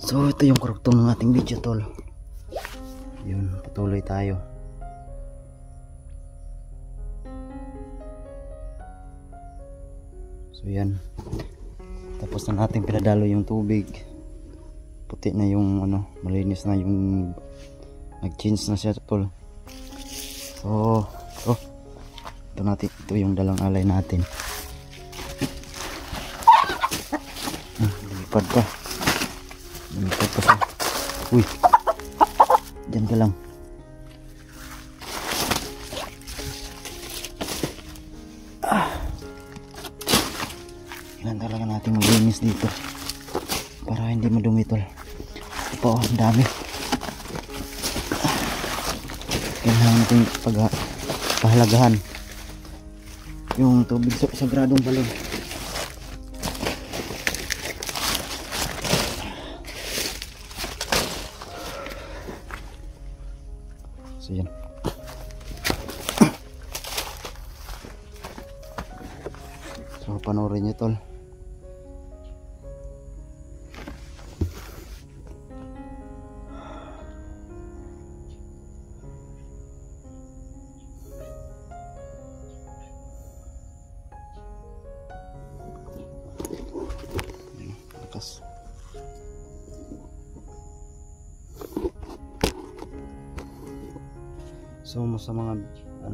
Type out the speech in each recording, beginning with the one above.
So ito yung karuktong ng ating video, tol. Yun, patuloy tayo. So yan, tapos na natin pinadalo yung tubig. Puti na yung ano, malinis na yung nag-change na siya, tol. So ito yung dalang alay natin. Lumipad pa. Uy, dyan ka lang. Kailan talaga natin maglinis dito para hindi madumi, tol. Ito po, ang dami. Kailangan natin pahalagahan yung tubig sa sagradong balon. So yan. So panoorin nyo, tol. Lakas. So sa mga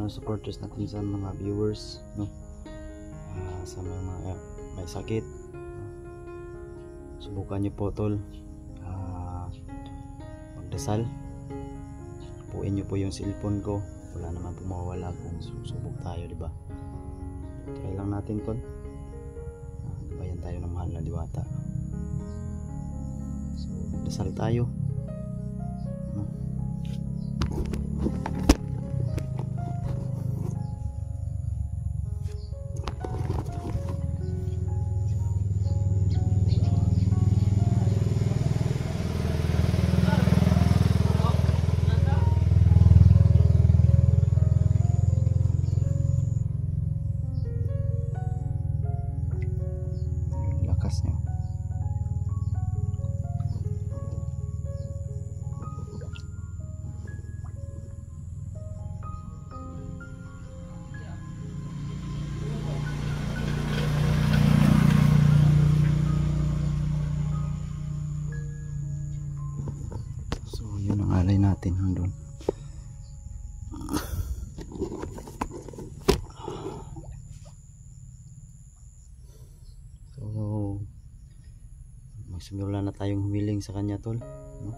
supporters natin, sa mga viewers, no, sa mga may sakit, subukan niyo po, tol, magdasal. Puin niyo po yung cellphone ko, wala naman po mawawala kung susubok tayo, di ba? Try lang natin, tol. Gabayan tayo ng mahal na diwata. So magdasal tayo, no? Nyo. So yun ang alay natin nandun. Magsimula na tayong humiling sa kanya, tol, no?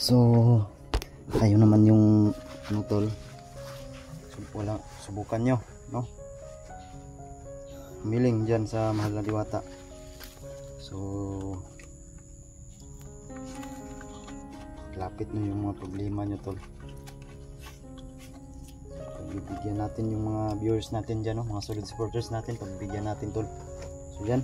So tayo naman yung tol, subukan nyo, no, humiling dyan sa mahal na diwata. So lapit na yung mga problema nyo, tol. Bibigyan natin yung mga viewers natin dyan, no? Mga solid supporters natin, pagbigyan natin tol. So yan.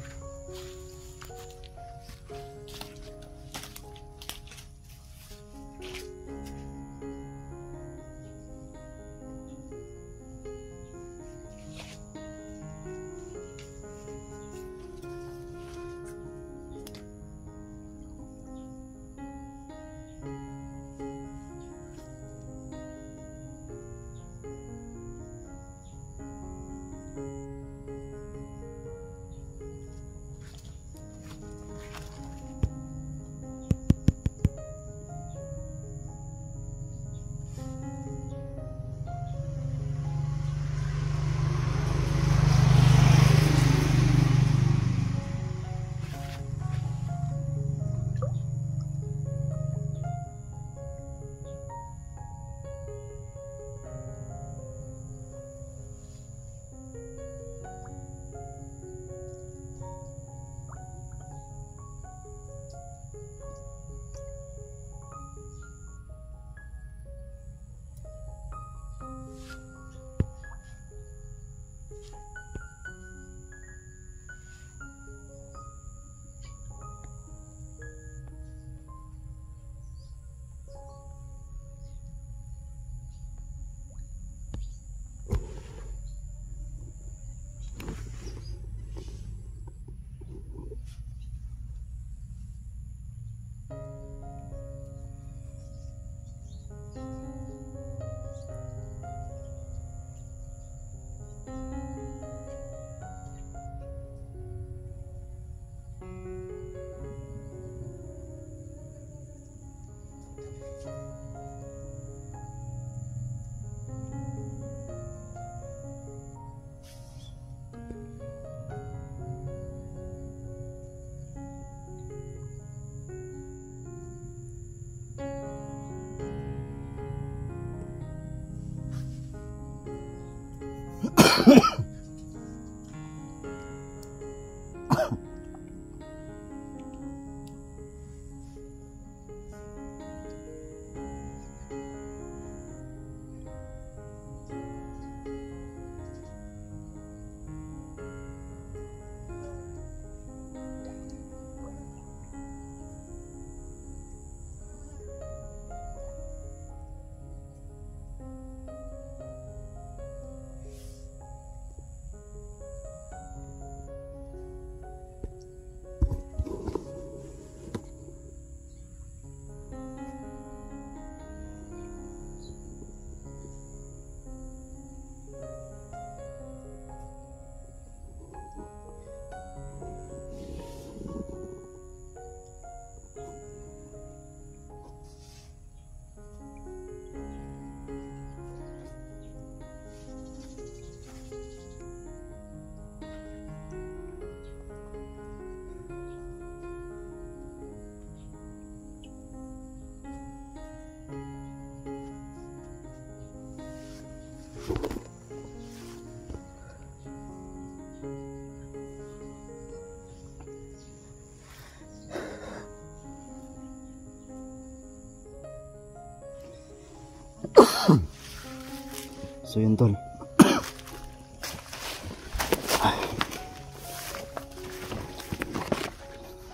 So yun tol.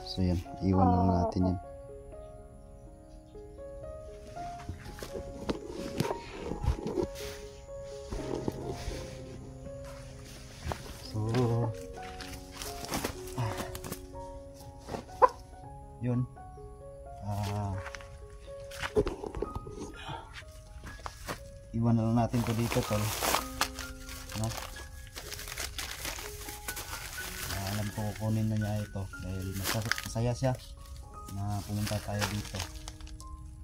So yan, iwan na lang natin yan. So yun. Iwan na lang natin to dito tol, no? Alam ko kukunin na niya ito dahil masaya siya na pumunta tayo dito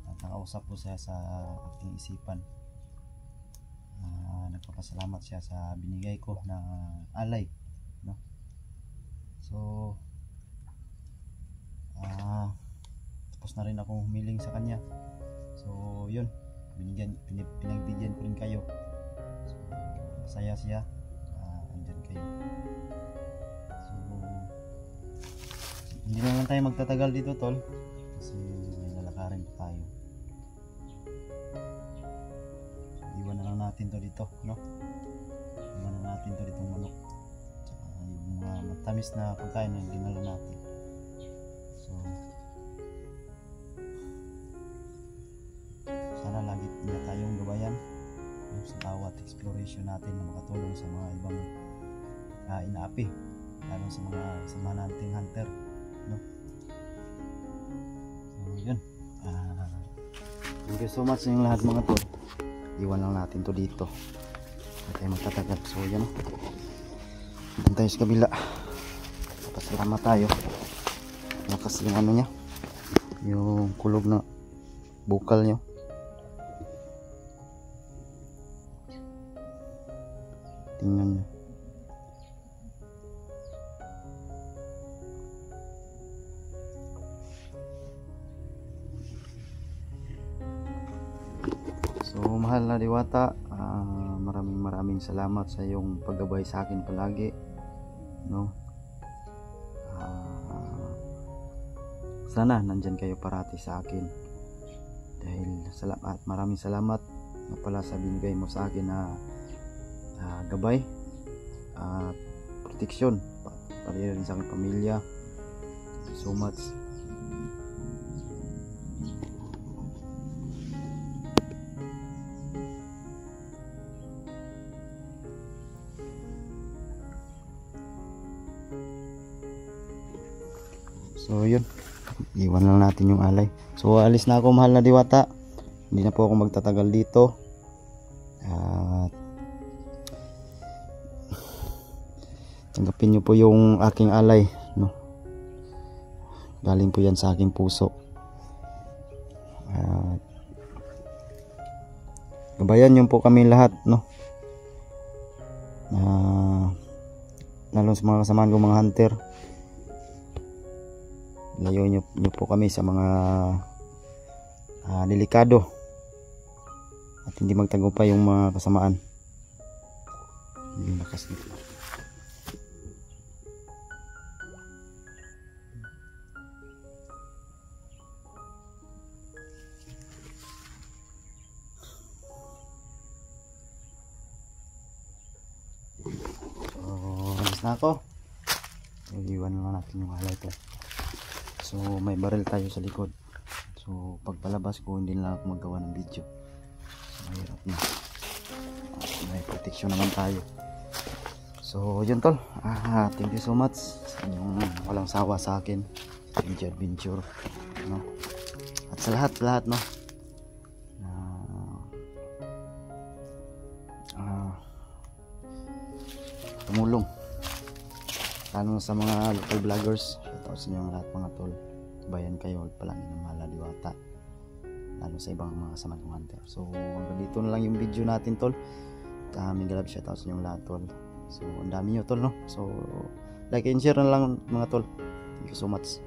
at nakausap ko siya sa aking isipan. Nagpapasalamat siya sa binigay ko na alay, no? So tapos na rin akong humiling sa kanya. So yun, pinagbigyan ko rin kayo. So, masaya siya, andyan kayo. So hindi na lang tayo magtatagal dito tol kasi may lalakarin pa tayo. So, iwan na lang natin natin to dito, no? Iwanan natin to ditong manok. Tsaka yung mga matamis na pagkain na dinala natin. So sana lagi na tayong gabayan sa bawat exploration natin na makatulong sa mga ibang inaapi, lalo sa mga kasama nating hunter, no? So yun, thank you so much sa inyong lahat mga tol. Iwan lang natin to dito, hindi tayo magtatagal. So yan, doon tayo sa kabila, pasalamat tayo. Lakas yung ano nya, yung kulog na bukal nyo. Tingnan nyo. So mahal na Diwata, maraming salamat sa iyong paggabay sa akin palagi, no? Sana nandyan kayo parati sa akin, dahil salamat, maraming salamat na pala sa binigay mo sa akin na gabay at proteksyon pati rin sa aking pamilya. Thank you so much. So yun, iwan lang natin yung alay. So alis na ako mahal na Diwata, hindi na po ako magtatagal dito. At tanggapin nyo po yung aking alay, no? Galing po yan sa aking puso. At gabayan nyo po kami lahat, no? Lalo sa mga kasamaan ko mga hunter, layo nyo po kami sa mga delikado at hindi magtagumpay yung mga kasamaan. Yung lakas nito. So alis na ako. Iwan na natin yung alay to. So may baril tayo sa likod. So pagpalabas ko hindi na ako magawa ng video. So mahirap na. May protection naman tayo. So yun tol. Thank you so much sa inyong walang sawa sa akin sa video adventure, no? At sa lahat no, tumulong, lalo sa mga local vloggers. Shoutout sa inyo lahat mga tol. Bayan kayo, palangin ng mahal na Diwata, lalo sa ibang mga kasama ng hunter. So hanggang dito na lang yung video natin tol. May galab, shoutout sa inyo lahat tol. So ang dami nyo tol, no? So like and share na lang mga tol. Thank you so much.